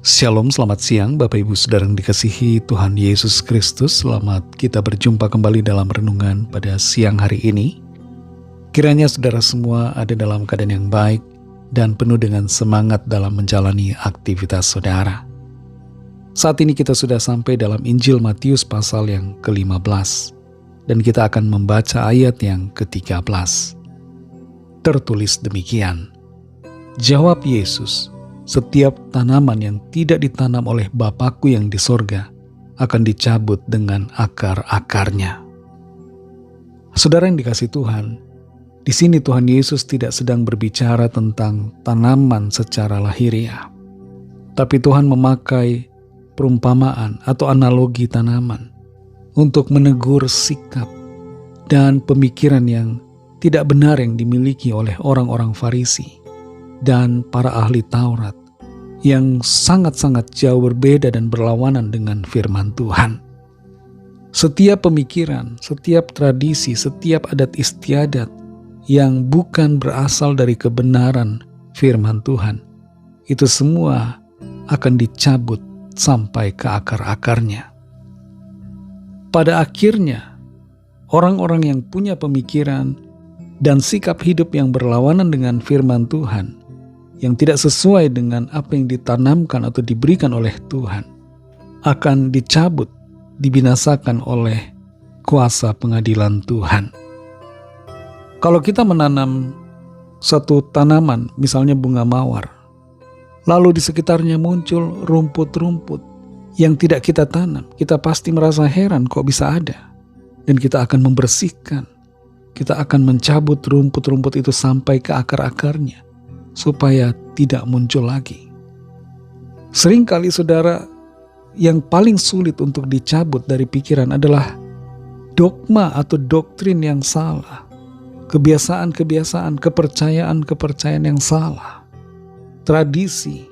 Shalom, selamat siang Bapak Ibu Saudara yang dikasihi Tuhan Yesus Kristus. Selamat kita berjumpa kembali dalam renungan pada siang hari ini. Kiranya saudara semua ada dalam keadaan yang baik dan penuh dengan semangat dalam menjalani aktivitas saudara. Saat ini kita sudah sampai dalam Injil Matius pasal yang ke-15 dan kita akan membaca ayat yang ke-13. Tertulis demikian, jawab Yesus, setiap tanaman yang tidak ditanam oleh Bapakku yang di sorga akan dicabut dengan akar-akarnya. Saudara yang dikasihi Tuhan, di sini Tuhan Yesus tidak sedang berbicara tentang tanaman secara lahiriah, tapi Tuhan memakai perumpamaan atau analogi tanaman untuk menegur sikap dan pemikiran yang tidak benar yang dimiliki oleh orang-orang Farisi dan para ahli Taurat yang sangat-sangat jauh berbeda dan berlawanan dengan firman Tuhan. Setiap pemikiran, setiap tradisi, setiap adat istiadat yang bukan berasal dari kebenaran firman Tuhan, itu semua akan dicabut sampai ke akar-akarnya. Pada akhirnya, orang-orang yang punya pemikiran dan sikap hidup yang berlawanan dengan firman Tuhan, yang tidak sesuai dengan apa yang ditanamkan atau diberikan oleh Tuhan, akan dicabut, dibinasakan oleh kuasa pengadilan Tuhan. Kalau kita menanam satu tanaman, misalnya bunga mawar, lalu di sekitarnya muncul rumput-rumput yang tidak kita tanam, kita pasti merasa heran kok bisa ada. Dan kita akan membersihkan, kita akan mencabut rumput-rumput itu sampai ke akar-akarnya, supaya tidak muncul lagi. Seringkali saudara, yang paling sulit untuk dicabut dari pikiran adalah dogma atau doktrin yang salah, kebiasaan-kebiasaan, kepercayaan-kepercayaan yang salah, tradisi,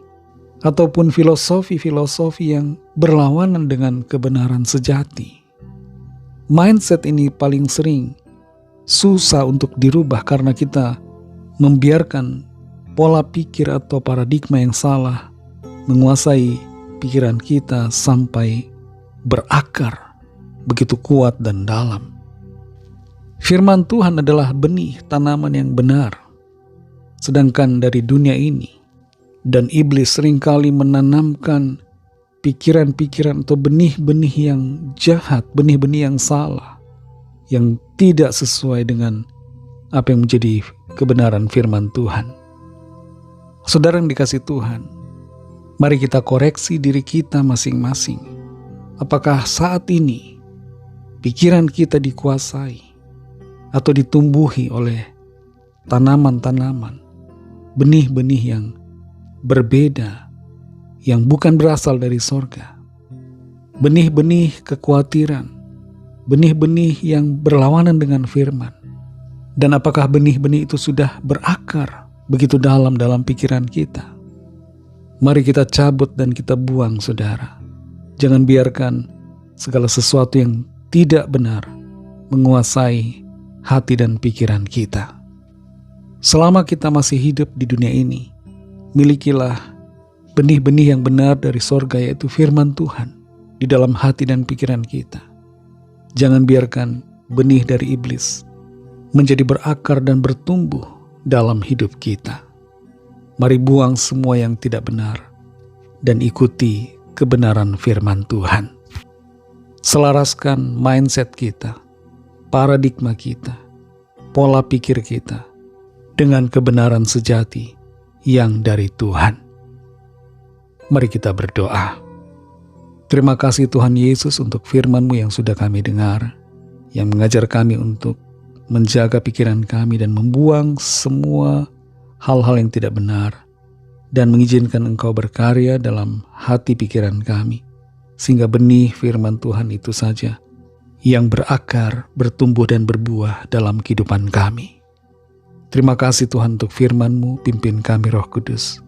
ataupun filosofi-filosofi yang berlawanan dengan kebenaran sejati. Mindset ini paling sering susah untuk dirubah karena kita membiarkan pola pikir atau paradigma yang salah menguasai pikiran kita sampai berakar begitu kuat dan dalam. Firman Tuhan adalah benih tanaman yang benar. Sedangkan dari dunia ini dan iblis seringkali menanamkan pikiran-pikiran atau benih-benih yang jahat, benih-benih yang salah, yang tidak sesuai dengan apa yang menjadi kebenaran firman Tuhan. Saudara yang dikasihi Tuhan, mari kita koreksi diri kita masing-masing. Apakah saat ini pikiran kita dikuasai atau ditumbuhi oleh tanaman-tanaman, benih-benih yang berbeda, yang bukan berasal dari sorga, benih-benih kekhawatiran, benih-benih yang berlawanan dengan firman. Dan apakah benih-benih itu sudah berakar begitu dalam pikiran kita? Mari kita cabut dan kita buang, saudara. Jangan biarkan segala sesuatu yang tidak benar menguasai hati dan pikiran kita. Selama kita masih hidup di dunia ini, milikilah benih-benih yang benar dari sorga, yaitu firman Tuhan, di dalam hati dan pikiran kita. Jangan biarkan benih dari iblis menjadi berakar dan bertumbuh dalam hidup kita. Mari buang semua yang tidak benar dan ikuti kebenaran firman Tuhan. Selaraskan mindset kita, paradigma kita, pola pikir kita dengan kebenaran sejati yang dari Tuhan. Mari kita berdoa. Terima kasih Tuhan Yesus untuk firman-Mu yang sudah kami dengar, yang mengajar kami untuk menjaga pikiran kami dan membuang semua hal-hal yang tidak benar, dan mengizinkan Engkau berkarya dalam hati pikiran kami, sehingga benih firman Tuhan itu saja yang berakar, bertumbuh dan berbuah dalam kehidupan kami. Terima kasih Tuhan untuk firman-Mu, pimpin kami Roh Kudus,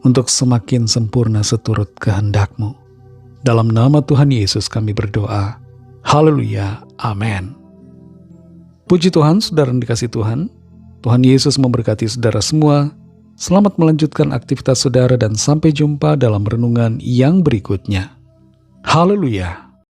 untuk semakin sempurna seturut kehendak-Mu. Dalam nama Tuhan Yesus kami berdoa. Haleluya, amin. Puji Tuhan, saudara yang dikasihi Tuhan. Tuhan Yesus memberkati saudara semua. Selamat melanjutkan aktivitas saudara dan sampai jumpa dalam renungan yang berikutnya. Haleluya!